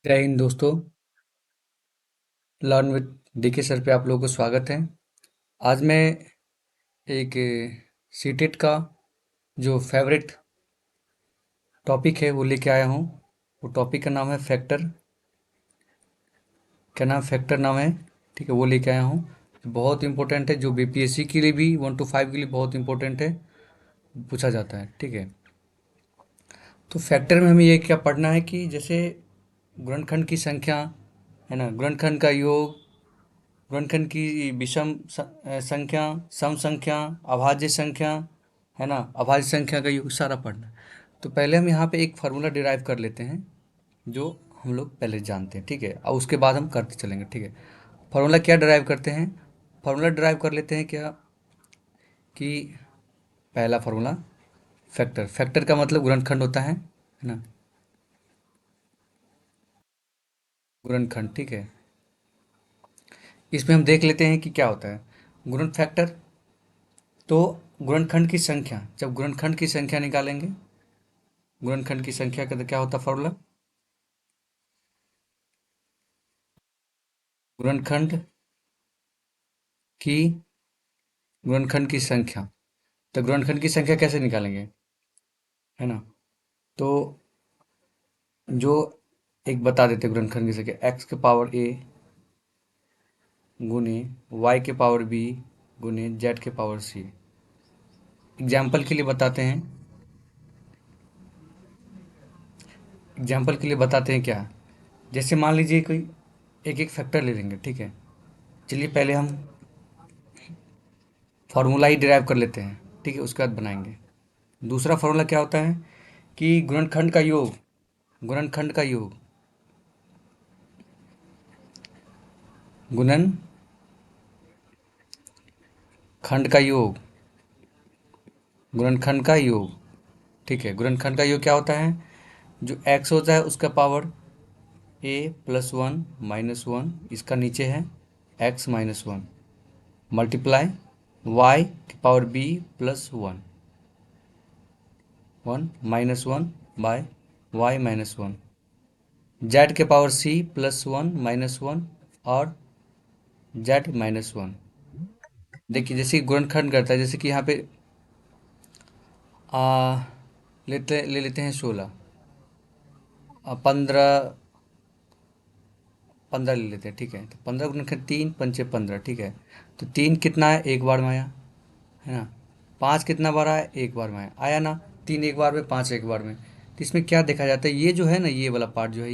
जय हिंद दोस्तों। Learn with DK sir पे आप लोगों को स्वागत है। आज मैं एक सीटेट का जो फेवरेट टॉपिक है वो लेके आया हूँ। वो टॉपिक का नाम है फैक्टर। क्या नाम फैक्टर नाम है? ठीक है, वो लेके आया हूँ। बहुत इंपॉर्टेंट है, जो बीपीएससी के लिए भी 1 to 5 के लिए बहुत इंपॉर्टेंट है, पूछा जाता है। ठीक है, तो फैक्टर में हमें ये क्या पढ़ना है कि जैसे गुणनखंड की संख्या है ना, गुणनखंड का योग, गुणनखंड की संख्या, सम संख्या, अभाज्य संख्या, है ना, अभाज्य संख्या का योग, सारा पढ़ना है। तो पहले हम यहाँ पे एक फार्मूला डिराइव कर लेते हैं, जो हम लोग पहले जानते हैं। ठीक है, और उसके बाद हम करते चलेंगे। ठीक है, फार्मूला क्या डिराइव करते हैं? फार्मूला डिराइव कर लेते हैं क्या कि पहला फार्मूला फैक्टर। फैक्टर का मतलब गुणनखंड होता है ना, गुणनखंड। ठीक है, इसमें हम देख लेते हैं कि क्या होता है गुणन फैक्टर। तो गुणनखंड की संख्या, जब गुणनखंड की संख्या निकालेंगे, गुणनखंड की संख्या का तो क्या होता है फॉर्मूला? गुणनखंड की गुणनखंड की संख्या। तो गुणनखंड की संख्या कैसे निकालेंगे, है ना? तो जो एक बता देते हैं गुणनखंड की संख्या, एक्स के पावर ए गुने वाई के पावर बी गुने जेड के पावर सी। एग्जाम्पल के लिए बताते हैं, एग्जाम्पल के लिए बताते हैं क्या। जैसे मान लीजिए कोई एक एक फैक्टर ले लेंगे। ठीक है, चलिए पहले हम फार्मूला ही डिराइव कर लेते हैं। ठीक है, उसके बाद बनाएंगे। दूसरा फार्मूला क्या होता है कि गुणनखंड का योग, गुणनखंड का योग, गुणनखंड का योग, गुणनखंड का योग। ठीक है, गुणनखंड का योग क्या होता है? जो x होता है उसका पावर a+1 - 1, इसका नीचे है x-1, मल्टीप्लाई y की power b+1, 1 - 1 by y-1, z के पावर c+1 - 1 और z-1। देखिए जैसे गुणनखंड करता है, जैसे कि यहाँ पे आ, ले लेते हैं 16, 15, 15 ले लेते हैं। ठीक है, तो 15 गुणनखंड 3×5 = 15। ठीक है, तो 3 कितना है, एक बार में आया, है ना। 5 कितना बार आया, एक बार में आया, आया ना। 3 एक बार में, 5 एक बार में। तो इसमें क्या देखा जाता है, ये जो है ना, ये वाला पार्ट जो है,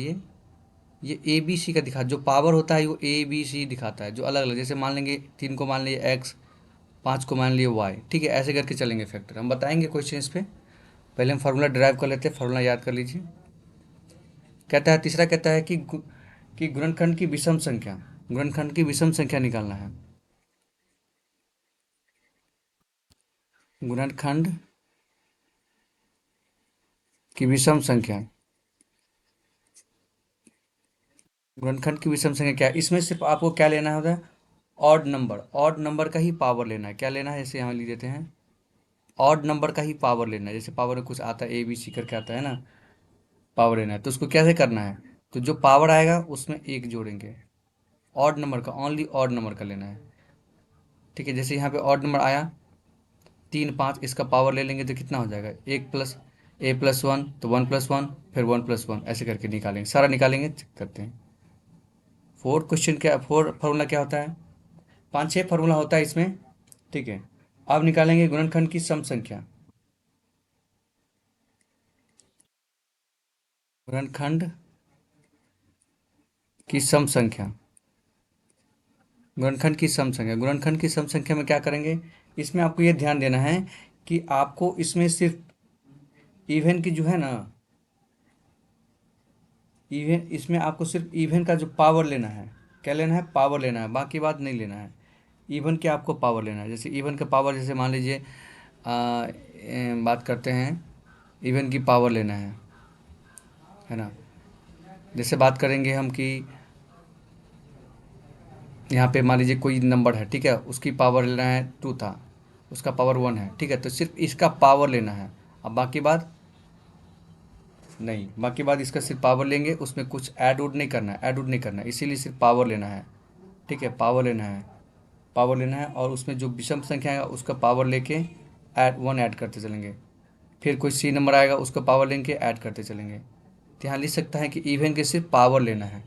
ये ए बी सी का दिखा, जो पावर होता है वो ए बी सी दिखाता है, जो अलग अलग। जैसे मान लेंगे 3 को मान लिए एक्स, 5 को मान लिए वाई। ठीक है, ऐसे करके चलेंगे फैक्टर, हम बताएंगे क्वेश्चन पे। पहले हम फार्मूला ड्राइव कर लेते हैं, फार्मूला याद कर लीजिए। कहता है, तीसरा कहता है कि कि गुणनखंड की विषम संख्या, गुणनखंड की विषम संख्या निकालना है। गुणनखंड की विषम संख्या, गुणनखंड की विषम संख्या क्या है? इसमें सिर्फ आपको क्या लेना होता है, ऑड नंबर, ऑड नंबर का ही पावर लेना है। क्या लेना है, जैसे यहाँ लिख देते हैं, ऑड नंबर का ही पावर लेना है। जैसे पावर में कुछ आता है, ए बी सी करके आता है ना, पावर लेना है, तो उसको कैसे करना है? तो जो पावर आएगा उसमें एक जोड़ेंगे, ऑड नंबर का, ओनली ऑड नंबर का लेना है। ठीक है, जैसे यहाँ पे ऑड नंबर आया 3 5, इसका पावर ले लेंगे तो कितना हो जाएगा, एक प्लस a+1, तो 1+1, फिर 1+1, ऐसे करके निकालेंगे, सारा निकालेंगे, चेक करते हैं। फोर क्वेश्चन क्या, फोर फार्मूला क्या होता है, 5 6 फार्मूला होता है इसमें। ठीक है, अब निकालेंगे गुणनखंड की सम संख्या, गुणनखंड की सम संख्या, गुणनखंड की सम संख्या, गुणनखंड की सम संख्या में क्या करेंगे, इसमें आपको ये ध्यान देना है कि आपको इसमें सिर्फ इवन की जो है ना, इवन, इसमें आपको सिर्फ इवन का जो पावर लेना है। क्या लेना है, पावर लेना है, बाकी बात नहीं लेना है। इवन के आपको पावर लेना है। जैसे इवन का पावर, जैसे मान लीजिए बात करते हैं, इवन की पावर लेना है ना। जैसे बात करेंगे हम कि यहाँ पे मान लीजिए कोई नंबर है, ठीक है, उसकी पावर लेना है 2 था, उसका पावर 1 है। ठीक है, तो सिर्फ इसका पावर लेना है, अब बाकी बात नहीं, बाकी बात इसका सिर्फ पावर लेंगे, उसमें कुछ ऐड उड नहीं करना है, ऐड उड नहीं करना है, इसीलिए सिर्फ पावर लेना है। ठीक है, पावर लेना है, पावर लेना है, और उसमें जो विषम संख्या आएगा उसका पावर लेके ऐड वन ऐड करते चलेंगे। फिर कोई सी नंबर आएगा उसका पावर लेके ऐड करते चलेंगे। तो यहाँ लिख सकता है कि इवन के सिर्फ पावर लेना है,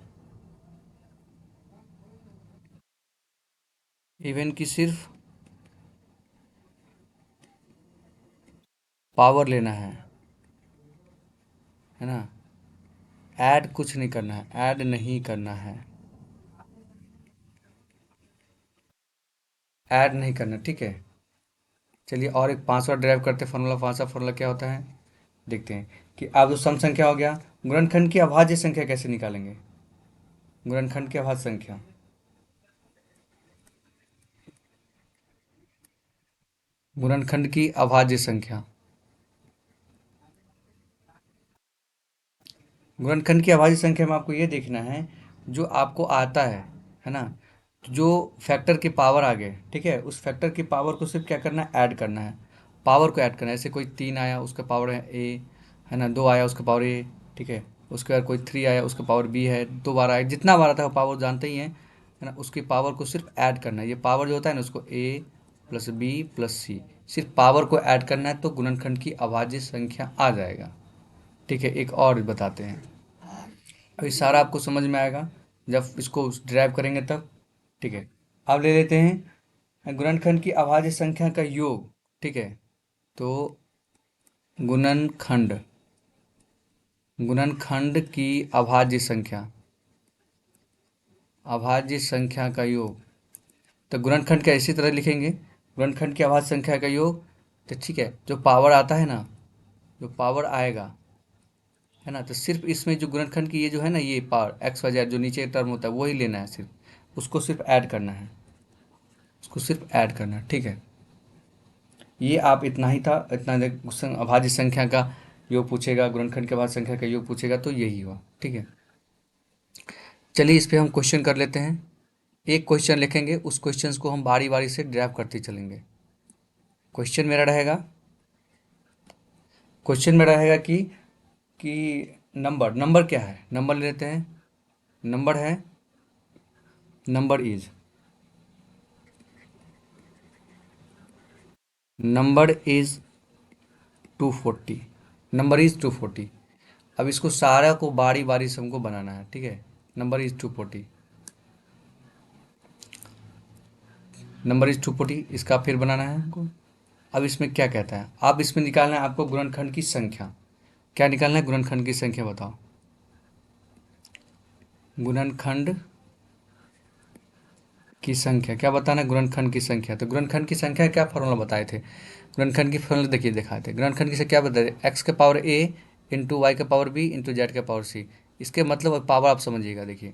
इवन की सिर्फ पावर लेना है ना। ऐड कुछ नहीं करना है, ऐड नहीं करना है, ऐड नहीं करना। ठीक है, चलिए और एक पांचवा ड्राइव करते हैं फार्मूला। पांचवा फार्मूला क्या होता है देखते हैं कि अब जो सम संख्या हो गया, गुणनखंड की अभाज्य संख्या कैसे निकालेंगे। गुणनखंड की अभाज्य संख्या, गुणनखंड की अभाज्य संख्या, गुणनखंड की अभाज्य संख्या में आपको ये देखना है जो आपको आता है ना। जो फैक्टर की पावर आ गए, ठीक है, उस फैक्टर की पावर को सिर्फ क्या करना है, ऐड करना है, पावर को ऐड करना है। जैसे कोई 3 आया उसका पावर है ए, है ना, 2 आया उसका पावर ए, ठीक है, उसके बाद कोई 3 आया उसका पावर बी है, 2 बार आया, जितना बार आता है पावर जानते ही हैं, है ना, उसकी पावर को सिर्फ ऐड करना है। ये पावर जो होता है ना उसको ए प्लस बी प्लस सी, सिर्फ पावर को ऐड करना है तो गुणनखंड की अभाज्य संख्या आ जाएगा। ठीक है, एक और बताते हैं, अभी सारा आपको समझ में आएगा जब इसको ड्राइव करेंगे तब। ठीक है, अब ले लेते हैं गुणनखंड की अभाज्य संख्या का योग। ठीक है, तो गुणनखंड, गुणनखंड की अभाज्य संख्या, अभाज्य संख्या का योग, तो गुणनखंड का इसी तरह लिखेंगे, गुणनखंड की अभाज्य संख्या का योग। तो ठीक है, जो पावर आता है ना, जो पावर आएगा, है ना, तो सिर्फ इसमें जो गुणनखंड की ये जो है ना, ये पावर एक्स वाई जेड जो नीचे टर्म होता है वही लेना है, सिर्फ उसको सिर्फ ऐड करना है, उसको सिर्फ ऐड करना है। ठीक है, ये आप इतना ही था, इतना अभाज्य संख्या का योग पूछेगा, गुणनखंड के अभाज्य संख्या का योग पूछेगा तो यही हुआ। ठीक है, चलिए इस पे हम क्वेश्चन कर लेते हैं। एक क्वेश्चन लिखेंगे, उस क्वेश्चंस को हम बारी बारी से ड्राइव करते चलेंगे। क्वेश्चन मेरा रहेगा, क्वेश्चन मेरा रहेगा कि नंबर, नंबर क्या है, नंबर लेते हैं, नंबर है, number is, number is 240, number is 240। अब इसको सारा को बारी बारी से हमको बनाना है। ठीक है, नंबर इज 240, नंबर इज 240, इसका फिर बनाना है हमको। अब इसमें क्या कहता है, अब इसमें निकालना है आपको गुणनखंड की संख्या। क्या निकालना है, गुणनखंड की संख्या बताओ। गुणनखंड की संख्या क्या बताना है, गुणनखंड की संख्या। तो गुणनखंड की संख्या क्या फॉर्मूला बताए थे, गुणनखंड की फॉर्मूला देखिए दिखाए थे। गुणनखंड की संख्या क्या बताए थे, एक्स के पावर ए इंटू वाई के पावर बी इंटू जेड के पावर सी। इसके मतलब पावर आप समझिएगा, देखिए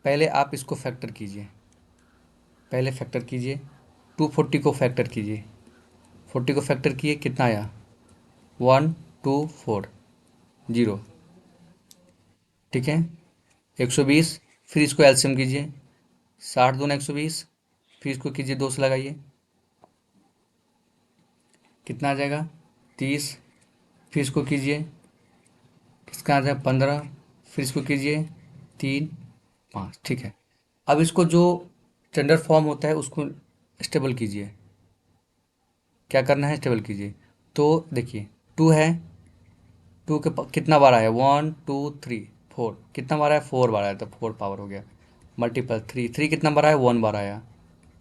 पहले आप इसको फैक्टर कीजिए, पहले फैक्टर कीजिए, 240 को फैक्टर कीजिए, 40 को फैक्टर किए कितना आया, 124 जीरो। ठीक है, 120, फिर इसको एलसीएम कीजिए, 60 दूना 120, फिर इसको कीजिए 2 से लगाइए, कितना आ जाएगा 30, फिर इसको कीजिए, किसका आ जाएगा 15, फिर इसको कीजिए 3 5। ठीक है, अब इसको जो स्टैंडर्ड फॉर्म होता है उसको स्टेबल कीजिए, क्या करना है, स्टेबल कीजिए। तो देखिए 2 है, टू के कितना बार आया, 1 2 3 4, कितना बार आया 4 बार आया, तो 4 पावर हो गया, मल्टीपल 3, 3 कितना बार आया 1 बार आया,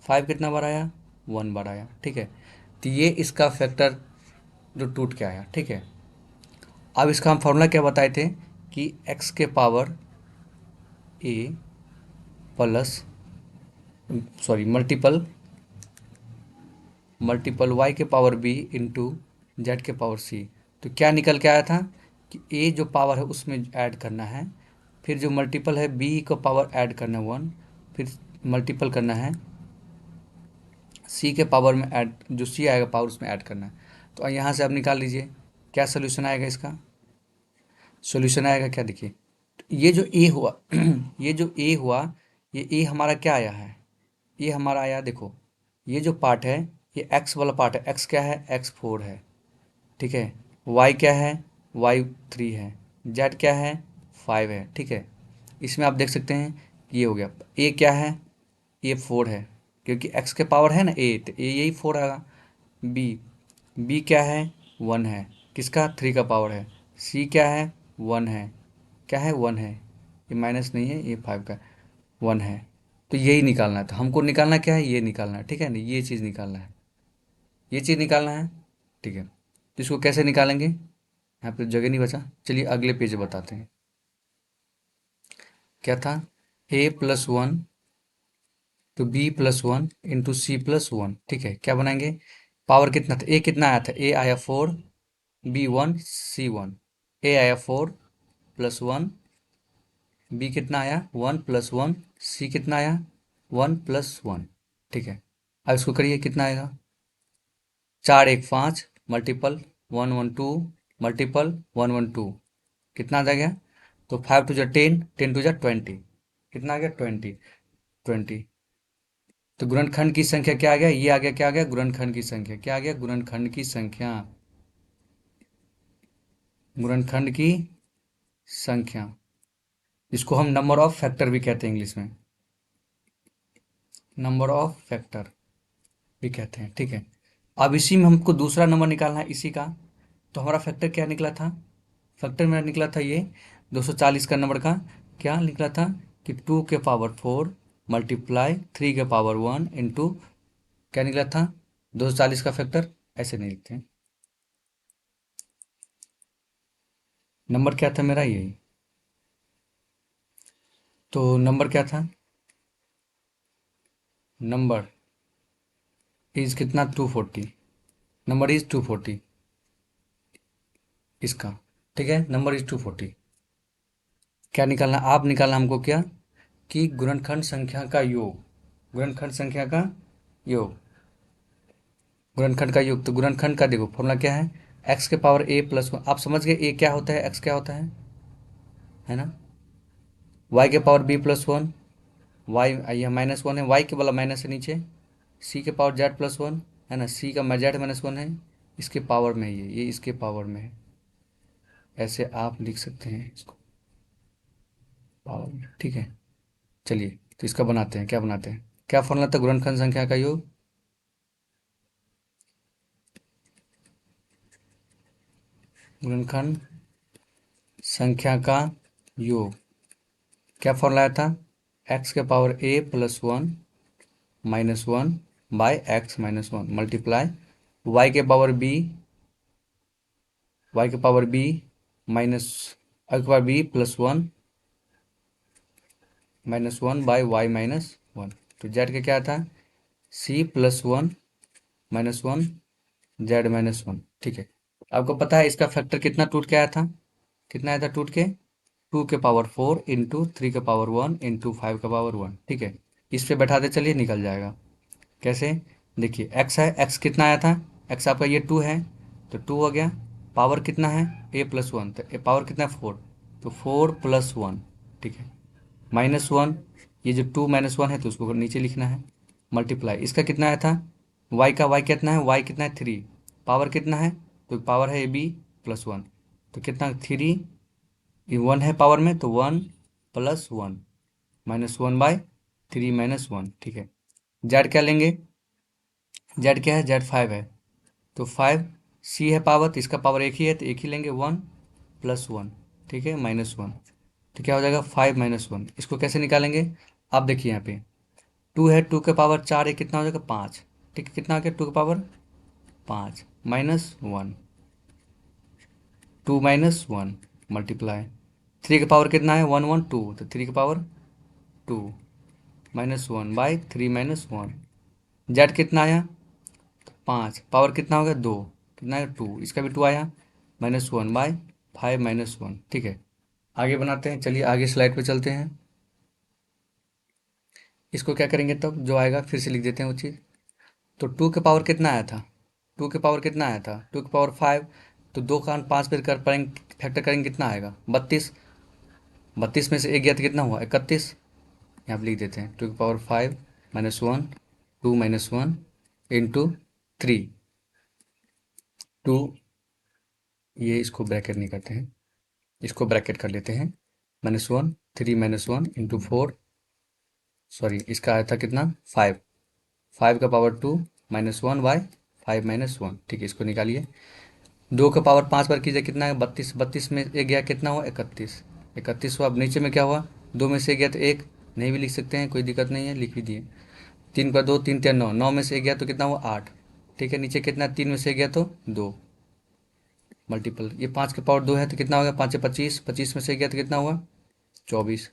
5 कितना बार आया 1 बार आया। ठीक है, तो ये इसका फैक्टर जो टूट के आया। ठीक है, अब इसका हम फॉर्मूला क्या बताए थे कि एक्स के power A plus, sorry multiple, multiple Y के पावर बी इंटू जेड के पावर सी। तो क्या निकल के आया था कि ए जो पावर है उसमें ऐड करना है, फिर जो मल्टीपल है बी को पावर ऐड करना है 1, फिर मल्टीपल करना है सी के पावर में ऐड, जो सी आएगा पावर उसमें ऐड करना है। तो यहाँ से आप निकाल लीजिए क्या सोल्यूशन आएगा, इसका सोल्यूशन आएगा क्या, देखिए ये जो ए हुआ ये जो ए हुआ, ये ए हमारा क्या आया है, ये हमारा आया, देखो ये जो पार्ट है ये एक्स वाला पार्ट है, एक्स क्या है, x4 है। ठीक है, y क्या है, y3 है। जेड क्या है 5 है, ठीक है। इसमें आप देख सकते हैं ये हो गया। ए क्या है, ये 4 है, क्योंकि एक्स के पावर है ना ए, तो ए यही 4 आएगा। बी, बी क्या है 1 है, किसका 3 का पावर है। सी क्या है 1 है, क्या है 1 है, ये माइनस नहीं है, ये 5 का 1 है। तो यही निकालना है, तो हमको निकालना क्या है, ये निकालना है, ठीक है ना, ये चीज़ निकालना है, ये चीज़ निकालना है, ठीक है। तो इसको कैसे निकालेंगे, यहाँ पे जगह नहीं बचा, चलिए अगले पेज बताते हैं। क्या था, a+1 तो b+1 इंटू c+1, ठीक है। क्या बनाएंगे, पावर कितना था, a कितना आया था, a आया 4, b1 c1, a आया 4 +1, b कितना आया 1+1, c कितना आया 1+1, ठीक है। अब इसको करिए, कितना आएगा, 4 1 5 मल्टीपल 1 1 2 मल्टीपल 1 1 2, कितना आ जाएगा, तो 5 2 जा 10, 10 2 जा 20, कितना आ गया 20, 20। तो गुणनखंड की संख्या क्या आ गया, ये आ गया, क्या आ गया गुणनखंड की संख्या, क्या आ गया गुणनखंड की संख्या, गुणनखंड की संख्या, इसको हम नंबर ऑफ फैक्टर भी कहते हैं इंग्लिश में, नंबर ऑफ फैक्टर भी कहते हैं, ठीक है। अब इसी में हमको दूसरा नंबर निकालना है इसी का, तो हमारा फैक्टर क्या निकला था, फैक्टर मेरा निकला था ये 240 का नंबर का, क्या निकला था कि 2 के पावर 4 मल्टीप्लाई 3 के पावर 1 इंटू, क्या निकला था 240 का फैक्टर, ऐसे नहीं लिखते हैं, नंबर क्या था मेरा यही, तो नंबर क्या था, नंबर इज कितना 240, नंबर इज 240 इसका, ठीक है, नंबर इज 240। क्या निकालना, आप निकालना हमको क्या, कि गुणनखंड संख्या का योग, गुणनखंड संख्या का योग, गुणनखंड का योग, तो गुणनखंड का देखो फॉर्मूला क्या है, एक्स के पावर a+1, आप समझ गए ए क्या होता है, एक्स क्या होता है ना, वाई के पावर b+1, वाई यह -1 है, वाई के वाला माइनस है नीचे, सी के पावर z+1 है ना, सी का z-1 है, इसके पावर में है ये इसके पावर में है, ऐसे आप लिख सकते हैं इसको पावर में, ठीक है। चलिए तो इसका बनाते हैं, क्या बनाते हैं, क्या फॉर्मूला था गुणनखंड संख्या का योग, गुणनखंड संख्या का योग, क्या फॉर्मूला आया था, एक्स के power a+1 -1 by x-1 multiply Y के पावर b, वाई के पावर b माइनस वाई के पावर b+1 -1 बाय y-1, तो जेड का क्या था c+1 -1 z-1, ठीक है। आपको पता है इसका फैक्टर कितना टूट के आया था, कितना आया था टूट के, 2 के पावर 4 इंटू 3 के पावर 1 इंटू 5 के पावर 1, ठीक है। इस पे बैठा दे, चलिए निकल जाएगा, कैसे, देखिए एक्स है, एक्स कितना आया था, एक्स आपका ये 2 है, तो 2 हो गया, पावर कितना है a+1, तो पावर कितना है 4, तो 4+1, ठीक है, -1, ये जो 2 - 1 है तो उसको नीचे लिखना है, मल्टीप्लाई इसका कितना आया था, y का, y कितना है, y कितना है 3, पावर कितना है, तो पावर है b+1, तो कितना 3, ये 1 है पावर में, तो 1+1 -1/3 - 1, ठीक है। जेड क्या लेंगे, जेड क्या है, जेड 5 है, तो 5, सी है पावर, तो इसका पावर एक ही है, तो एक ही लेंगे 1+1, ठीक है, -1, तो क्या हो जाएगा 5 - 1, इसको कैसे निकालेंगे, आप देखिए यहाँ पे 2 है, 2 के पावर 4 है, कितना हो जाएगा 5, ठीक है, कितना आ गया 2 के पावर 5 -1, 2 - 1 मल्टीप्लाई 3 के पावर कितना है 1 1 2, तो 3 के पावर 2 -1/3 - 1, जेड कितना आया 5, पावर कितना हो गया 2, कितना है 2, इसका भी 2 आया, -1/5 - 1, ठीक है। आगे बनाते हैं, चलिए आगे स्लाइड पे चलते हैं, इसको क्या करेंगे तब जो आएगा फिर से लिख देते हैं वो चीज़, तो 2 के पावर कितना आया था, 2 के पावर कितना आया था 2 के पावर 5, तो 2 का 5 पे कर पाएंगे, फैक्टर करेंगे कितना आएगा 32, 32 में से एक गया तो कितना हुआ 31, यहाँ पे लिख देते हैं 2 के पावर 5 -1 2 - 1 इंटू 3, 2, ये इसको ब्रैकेट नहीं करते हैं, इसको ब्रैकेट कर लेते हैं, -1 3 -1 इंटू 4, सॉरी इसका आया था कितना 5, 5 का पावर 2 -1 बाय 5 -1, ठीक है इसको निकालिए। 2 का पावर 5 बार कीजिए कितना है 32, 32 में एक गया कितना हुआ 31, 31 हुआ। अब नीचे में क्या हुआ 2 में से एक गया तो एक, नहीं भी लिख सकते हैं कोई दिक्कत नहीं है, लिख भी दिए। 3 का 2 3 3 9, 9 में से एक गया तो कितना हुआ 8, ठीक है। नीचे कितना 3 में से एक गया तो 2, मल्टीपल ये 5 के पावर 2 है तो कितना हो गया 5 है 25, 25 में से गया तो कितना हुआ 24।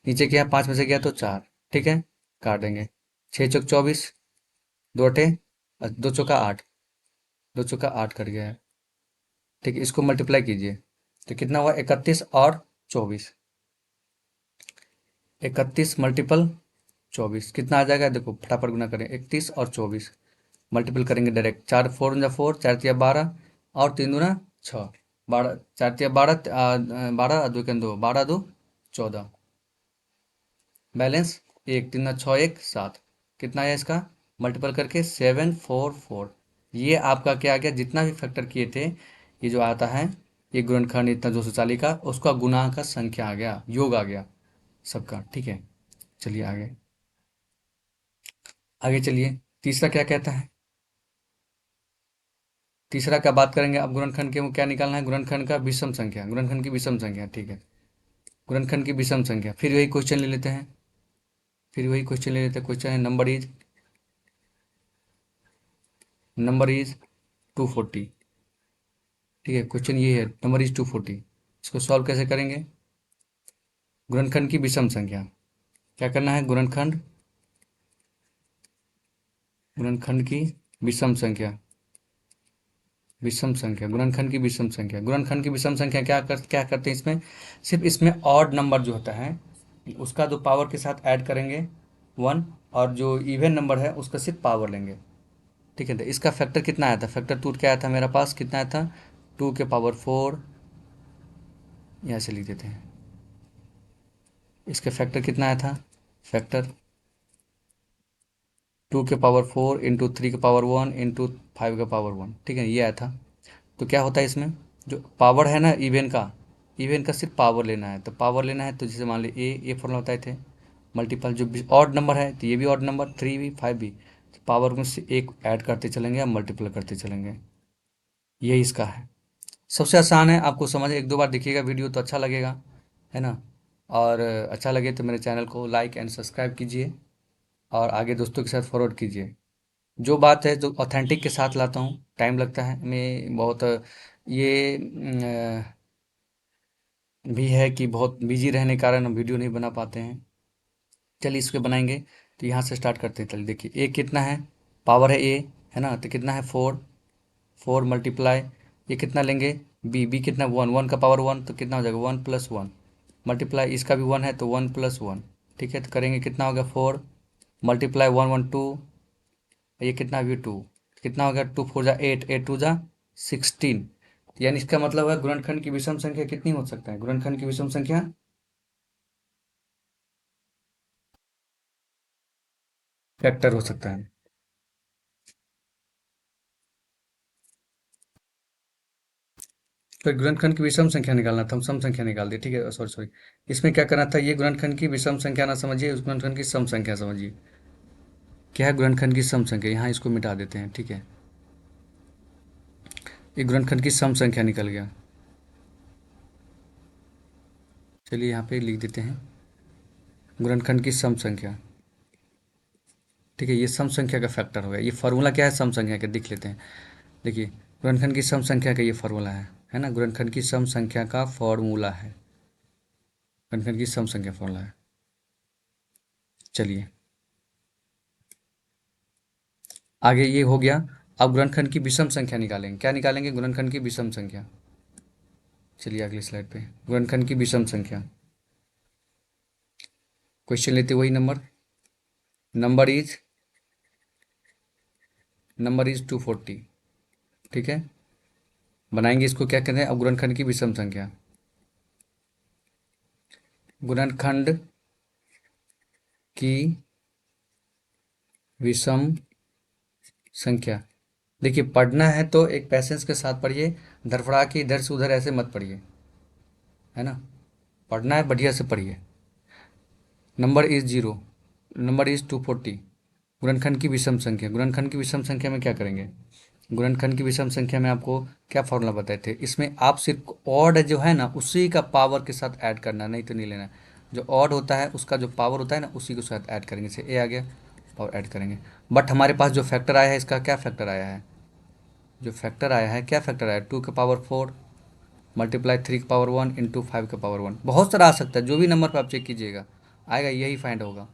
नीचे क्या है 5 में से गया तो 4, ठीक है काट देंगे। 6 चौक 24, 2 अठे 2 चौका 8, 2 चौका 8 कट गया है, ठीक है। इसको मल्टीप्लाई कीजिए तो कितना हुआ 31 और 24, 31 मल्टीपल 24 कितना आ जाएगा, देखो फटाफट गुना करें 31 और 24 मल्टीपल करेंगे डायरेक्ट, 4 4 जा 4, 4 तिया 12 और 3 दूना 6, 12 4 तिया 12, 12 2 के 2, 12 2 14, बैलेंस 1 3 ना 6 1 7, कितना है इसका मल्टीपल करके 744। ये आपका क्या आ गया, जितना भी फैक्टर किए थे ये जो आता है ये गुणनखंड इतना 240 का, उसका गुना का संख्या आ गया, योग आ गया सबका, ठीक है। चलिए आगे, आगे चलिए तीसरा क्या कहता है। तीसरा क्या बात करेंगे अब गुणनखंड के, क्या निकालना है गुणनखंड का विषम संख्या, गुणनखंड की विषम संख्या, ठीक है। गुणनखंड की विषम संख्या, फिर वही क्वेश्चन ले लेते हैं, फिर वही क्वेश्चन ले लेते हैं। क्वेश्चन है नंबर इज 240, ठीक है। क्वेश्चन ये है नंबर इज 240, इसको सॉल्व कैसे करेंगे। गुणनखंड की विषम संख्या क्या करना है, गुणनखंड, गुणनखंड की विषम संख्या, विषम संख्या गुणनखंड की विषम संख्या, गुणनखंड की विषम संख्या क्या करते हैं इसमें, सिर्फ इसमें ऑड नंबर जो होता है उसका जो पावर के साथ ऐड करेंगे 1, और जो इवन नंबर है उसका सिर्फ पावर लेंगे, ठीक है। तो इसका फैक्टर कितना आया था, फैक्टर टू क्या आया था मेरा पास, कितना आया था 2 के पावर 4, यहाँ से लिख देते हैं। इसका फैक्टर कितना आया था, फैक्टर 2 के पावर 4 इंटू 3 के पावर 1 इंटू 5 के पावर 1, ठीक है ये आया था। तो क्या होता है इसमें जो पावर है ना इवेन का, इवेन का सिर्फ पावर लेना है, तो पावर लेना है तो जैसे मान ली ए फॉर्मूला बताए थे, मल्टीपल जो ऑड नंबर है तो ये भी ऑड नंबर 3 भी 5 भी, तो पावर में से एक ऐड करते चलेंगे या मल्टीपल करते चलेंगे, ये इसका है। सबसे आसान है, आपको समझ एक दो बार देखिएगा वीडियो तो अच्छा लगेगा, है ना। और अच्छा लगे तो मेरे चैनल को लाइक एंड सब्सक्राइब कीजिए और आगे दोस्तों के साथ फॉरवर्ड कीजिए। जो बात है जो ऑथेंटिक के साथ लाता हूँ, टाइम लगता है मैं बहुत, ये भी है कि बहुत बिजी रहने के कारण हम वीडियो नहीं बना पाते हैं। चलिए इसके बनाएंगे, तो यहाँ से स्टार्ट करते हैं। चलिए देखिए ए कितना है, पावर है ए, है ना, तो कितना है 4, 4 मल्टीप्लाई ये कितना लेंगे बी कितना 1, 1 का पावर 1 तो कितना हो जाएगा 1 + 1, मल्टीप्लाई इसका भी 1 है तो 1 + 1, ठीक है। तो करेंगे कितना हो गया 4 मल्टीप्लाई 1 1 2, ये कितना भी 2, कितना हो गया 2 4 जा 8, 8 2 जा 16, यानी इसका मतलब है गुणनखंड की विषम संख्या कितनी हो सकता है, गुणनखंड की विषम संख्या फैक्टर हो सकता है। तो गुणनखंड की विषम संख्या निकालना था, हम सम संख्या निकाल दी, ठीक है। सॉरी सॉरी, इसमें क्या करना था, ये गुणनखंड की विषम संख्या ना समझिए, उस गुणनखंड की सम संख्या समझिए। क्या है गुणनखंड की सम संख्या, यहाँ इसको मिटा देते हैं, ठीक है। ये गुणनखंड की सम संख्या निकल गया, चलिए यहाँ पे लिख देते हैं गुणनखंड की सम संख्या, ठीक है। ये सम संख्या का फैक्टर हो गया, ये फार्मूला क्या है सम संख्या का देख लेते हैं। देखिए गुणनखंड की सम संख्या का ये फार्मूला है ना, गुणनखंड की सम संख्या का फॉर्मूला है, गुणनखंड की सम संख्या फॉर्मूला है। चलिए आगे ये हो गया। अब गुणनखंड की विषम संख्या निकालेंगे, क्या निकालेंगे गुणनखंड की विषम संख्या। चलिए अगली स्लाइड पे, गुणनखंड की विषम संख्या, क्वेश्चन लेते वही number, number is, number is 240, ठीक है। बनाएंगे इसको, क्या कहते हैं अब गुणनखंड की विषम संख्या, गुणनखंड की विषम संख्या। देखिए पढ़ना है तो एक पैसेंस के साथ पढ़िए, धड़फड़ा के इधर से उधर ऐसे मत पढ़िए, है ना। पढ़ना है, बढ़िया से पढ़िए। Number is zero, number is 240। गुणनखंड की विषम संख्या, गुणनखंड की विषम संख्या में क्या करेंगे? गुणनखंड की विषम संख्या में आपको क्या फॉर्मूला बताए थे? इसमें आप सिर्फ ऑड जो है ना उसी का पावर के साथ ऐड करना, नहीं तो नहीं लेना। जो ऑड होता है उसका जो पावर होता है ना उसी के साथ ऐड करेंगे। जैसे ए आ गया, पावर ऐड करेंगे। बट हमारे पास जो फैक्टर आया है, इसका क्या फैक्टर आया है? जो फैक्टर आया है, क्या फैक्टर आया है? 2 के पावर 4 मल्टीप्लाई 3 के पावर 1 इंटू 5 के पावर 1। बहुत सारा आ सकता है, जो भी नंबर पर आप चेक कीजिएगा आएगा यही फाइंड होगा।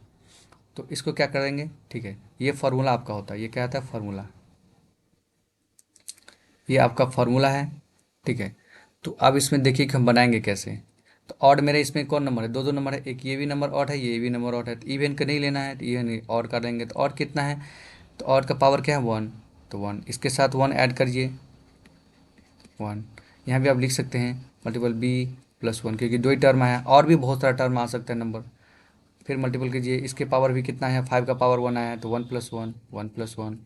तो इसको क्या करेंगे? ठीक है, ये फार्मूला आपका होता है। ये क्या आता है? फार्मूला। ये आपका फार्मूला है। ठीक है, तो अब इसमें देखिए कि हम बनाएंगे कैसे। तो ऑड मेरे इसमें कौन नंबर है? दो दो नंबर है, एक ये भी नंबर ऑड है, ये भी नंबर ऑड है। तो इवन का नहीं लेना है, तो इवन ऑड कर लेंगे। तो ऑड कितना है? तो ऑड का पावर क्या है? 1। तो 1 इसके साथ 1 ऐड करिए, 1। यहाँ भी आप लिख सकते हैं मल्टीपल बी प्लस 1, क्योंकि दो ही टर्म है, और भी बहुत सारा टर्म आ सकता है नंबर। फिर मल्टीपल कीजिए, इसके पावर भी कितना है? 5 का पावर 1 आया है, तो 1 प्लस 1, 1 प्लस 1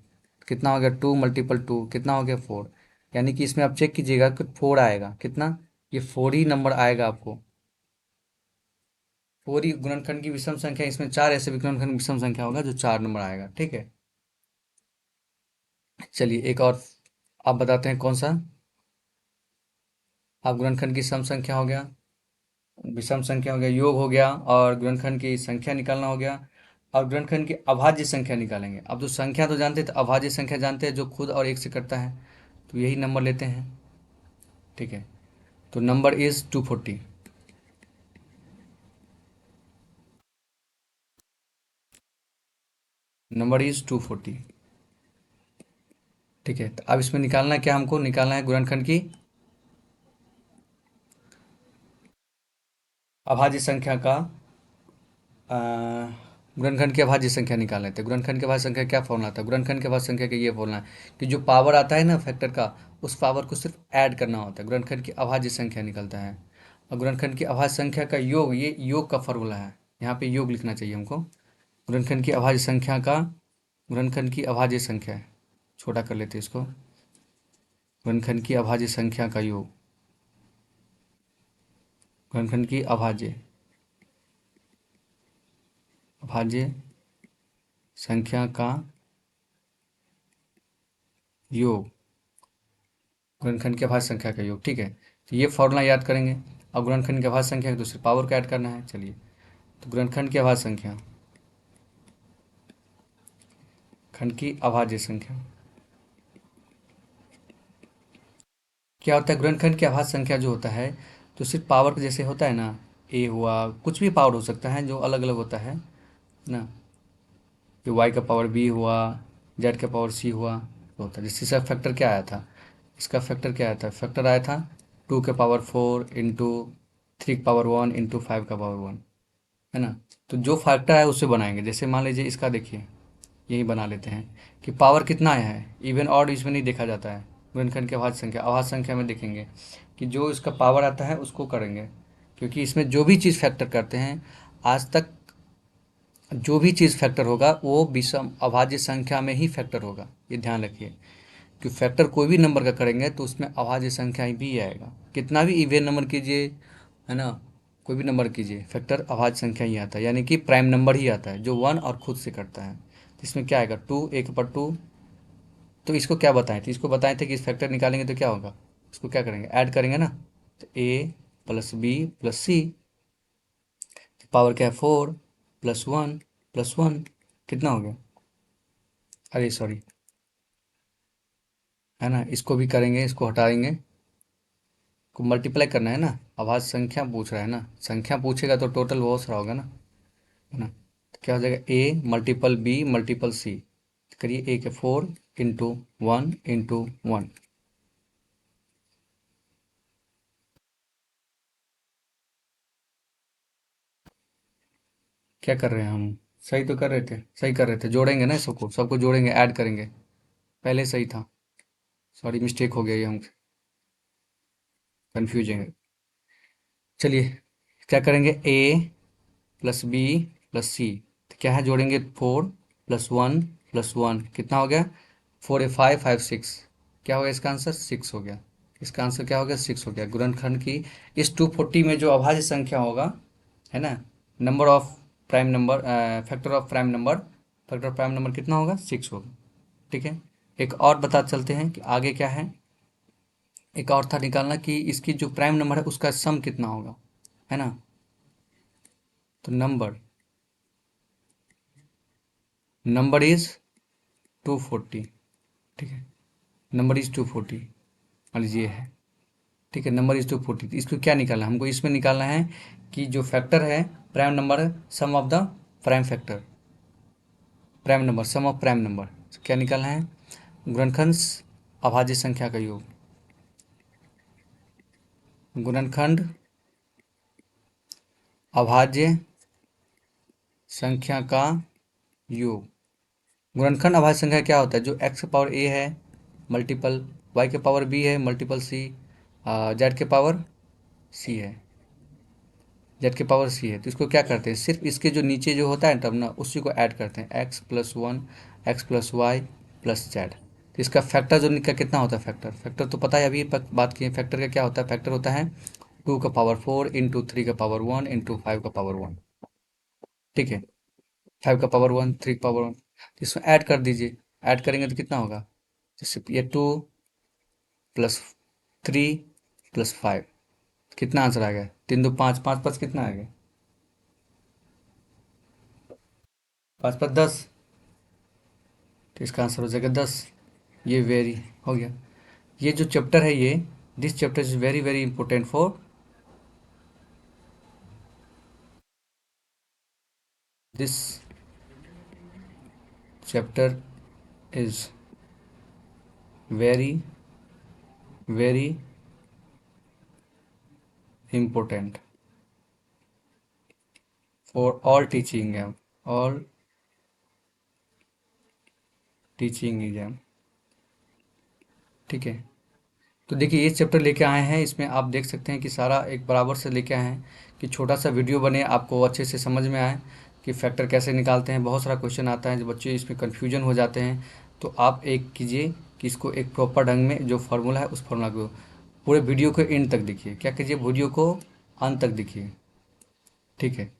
कितना हो गया? 2 मल्टीपल 2 कितना हो गया? 4। यानी कि इसमें आप चेक कीजिएगा कि 4 आएगा। कितना? ये 4 ही नंबर आएगा आपको। 4 ही गुणनखंड की विषम संख्या। इसमें 4 ऐसे भी गुणनखंड की विषम संख्या होगा जो 4 नंबर आएगा। ठीक है, चलिए एक और आप बताते हैं कौन सा। आप गुणनखंड की सम संख्या हो गया, विषम संख्या हो गया, योग हो गया, और गुणनखंड की संख्या निकालना हो गया। और गुणनखंड की अभाज्य संख्या निकालेंगे। अब जो संख्या तो जानते हैं, तो अभाज्य संख्या जानते हैं, जो खुद और एक से करता है। तो यही नंबर लेते हैं। ठीक है, तो नंबर इज 240। Number is 240। ठीक है, तो अब इसमें निकालना क्या? हमको निकालना है गुणनखंड की अभाज्य संख्या का अ, गुणनखंड की अभाज्य संख्या निकाल लेते हैं। गुणनखंड की अभाज्य संख्या क्या फॉर्मूला था? गुणनखंड की अभाज्य संख्या का ये फॉर्मूला है कि जो पावर आता है ना फैक्टर का, उस पावर को सिर्फ ऐड करना होता है। गुणनखंड की अभाज्य संख्या निकलता है। और गुणनखंड की अभाज्य संख्या का योग, ये योग का फॉर्मूला है। यहाँ पे योग लिखना चाहिए हमको। गुणनखंड की अभाज्य संख्या का, गुणनखंड की अभाज्य संख्या है, छोटा कर लेते हैं इसको। गुणनखंड की अभाज्य संख्या का योग, गुणनखंड की अभाज्य अभाज्य संख्या का योग, गुणनखंड की अभाज्य संख्या का योग। ठीक है, तो ये फॉर्मूला याद करेंगे। अब गुणनखंड की अभाज्य संख्या के दूसरे पावर को ऐड करना है। चलिए, तो गुणनखंड की अभाज्य संख्या, खंड की अभाज्य संख्या क्या होता है? गुणनखंड की अभाज्य संख्या जो होता है, तो सिर्फ पावर के जैसे होता है ना, ए हुआ, कुछ भी पावर हो सकता है जो अलग अलग होता है ना। कि वाई का पावर बी हुआ, जेड का पावर सी हुआ, तो होता है। जैसे इसका फैक्टर क्या आया था? इसका फैक्टर क्या आया था? फैक्टर आया था 2 के पावर 4 इंटू 3 के पावर 1 इंटू 5 का पावर 1, है ना। तो जो फैक्टर है उससे बनाएंगे। जैसे मान लीजिए इसका देखिए, यही बना लेते हैं कि पावर कितना आया है। इवन ऑड इसमें नहीं देखा जाता है। गुणनखंड की अभाज्य संख्या, अभाज्य संख्या में देखेंगे कि जो इसका पावर आता है उसको करेंगे, क्योंकि इसमें जो भी चीज़ फैक्टर करते हैं आज तक, जो भी चीज़ फैक्टर होगा वो विषम अभाज्य संख्या में ही फैक्टर होगा। ये ध्यान रखिए कि फैक्टर कोई भी नंबर का करेंगे तो उसमें अभाज्य संख्या ही भी आएगा। कितना भी इवन नंबर कीजिए, है ना, कोई भी नंबर कीजिए, फैक्टर अभाज्य संख्या ही आता है, यानी कि प्राइम नंबर ही आता है जो 1 और खुद से करता है। तो इसमें क्या आएगा? 2 1/2। तो इसको क्या बताएं? तो इसको बताए थे कि इस फैक्टर निकालेंगे तो क्या होगा, इसको क्या करेंगे? ऐड करेंगे ना। तो ए प्लस बी प्लस सी, पावर क्या है? 4 +1 +1 कितना हो गया? अरे सॉरी, है ना, इसको भी करेंगे, इसको हटाएंगे, को मल्टीप्लाई करना है ना। आवाज संख्या पूछ रहा है ना, संख्या पूछेगा तो टोटल बहुत सारा होगा ना, है ना। तो क्या हो जाएगा? ए मल्टीपल बी मल्टीपल सी, करिए। ए के 4 × 1 × 1। क्या कर रहे हैं हम? सही तो कर रहे थे, सही कर रहे थे। जोड़ेंगे ना सबको, सबको जोड़ेंगे, ऐड करेंगे। पहले सही था, सॉरी मिस्टेक हो गया, ये हम कन्फ्यूज हैं। चलिए, क्या करेंगे? ए प्लस बी प्लस सी, तो क्या है? जोड़ेंगे 4 + 1 + 1 कितना हो गया? 4 × 5 = 6। क्या हो गया इसका आंसर? 6 हो गया। इसका आंसर क्या हो गया, 6 हो गया। गुणनखंड की इस 240 में जो अभाज्य संख्या होगा, है ना, number of prime number, factor of prime number, factor of prime number कितना होगा, 6 होगा। ठीक है। एक और बता चलते हैं कि आगे क्या है। एक और था निकालना कि इसकी जो प्राइम नंबर है उसका सम कितना होगा, है ना। तो नंबर इज 240। ठीक है, नंबर इज 240, मान लीजिए है। ठीक है, नंबर इज 240। तो इसको क्या निकालना है हमको, इसमें निकालना है कि जो फैक्टर है prime number, sum of the prime factor, prime number, sum of prime number. क्या निकालना है, गुणनखंड अभाज्य संख्या का योग, गुणनखंड अभाज्य संख्या का योग। गुणनखंड अभाज्य संख्या क्या होता है, जो एक्स पावर ए है मल्टीपल वाई के पावर बी है मल्टीपल सी, जेड के पावर सी है, जेड के पावर सी है। तो इसको क्या करते हैं, सिर्फ इसके जो नीचे जो होता है टर्म ना, उसी को ऐड करते हैं, X plus one X plus Y plus Z. तो इसका फैक्टर जो निकला कितना होता है, फैक्टर, फैक्टर तो पता है, अभी बात की है फैक्टर का क्या होता है। फैक्टर होता है 2 का पावर 4 इंटू 3 का पावर 1 इंटू 5 का पावर 1। ठीक है, 5 का पावर 1, 3 का पावर 1। तो इसमें ऐड कर दीजिए, ऐड करेंगे तो कितना होगा, जैसे ये 2 + 3 + 5, कितना आंसर आ गया, 3 2 5, 5 5 कितना आ गया, 5 5 10। तो इसका आंसर हो जाएगा 10। ये वेरी हो गया। ये जो चैप्टर है ये, this chapter is very very important for this chapter is very very important for all teaching exam, all teaching exam। ठीक है। तो देखिए ये चैप्टर लेके आए हैं, इसमें आप देख सकते हैं कि सारा एक बराबर से लेके आए हैं कि छोटा सा वीडियो बने, आपको अच्छे से समझ में आए कि फैक्टर कैसे निकालते हैं। बहुत सारा क्वेश्चन आता है जो बच्चे इसमें कन्फ्यूजन हो जाते हैं। तो आप एक कीजिए कि इसको एक प्रॉपर ढंग में जो फार्मूला है उस फार्मूला को पूरे वीडियो के एंड तक देखिए। क्या कीजिए, वीडियो को अंत तक देखिए। ठीक है,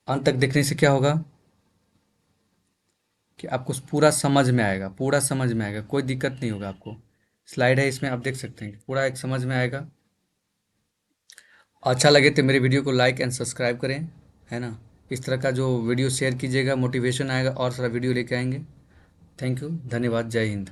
अंत तक देखने से क्या होगा कि आपको पूरा समझ में आएगा, पूरा समझ में आएगा, कोई दिक्कत नहीं होगा आपको। स्लाइड है इसमें, आप देख सकते हैं, पूरा एक समझ में आएगा। अच्छा लगे तो मेरे वीडियो को लाइक एंड सब्सक्राइब करें, है ना। इस तरह का जो वीडियो शेयर कीजिएगा, मोटिवेशन आएगा और सारा वीडियो लेके आएंगे। थैंक यू, धन्यवाद, जय हिंद।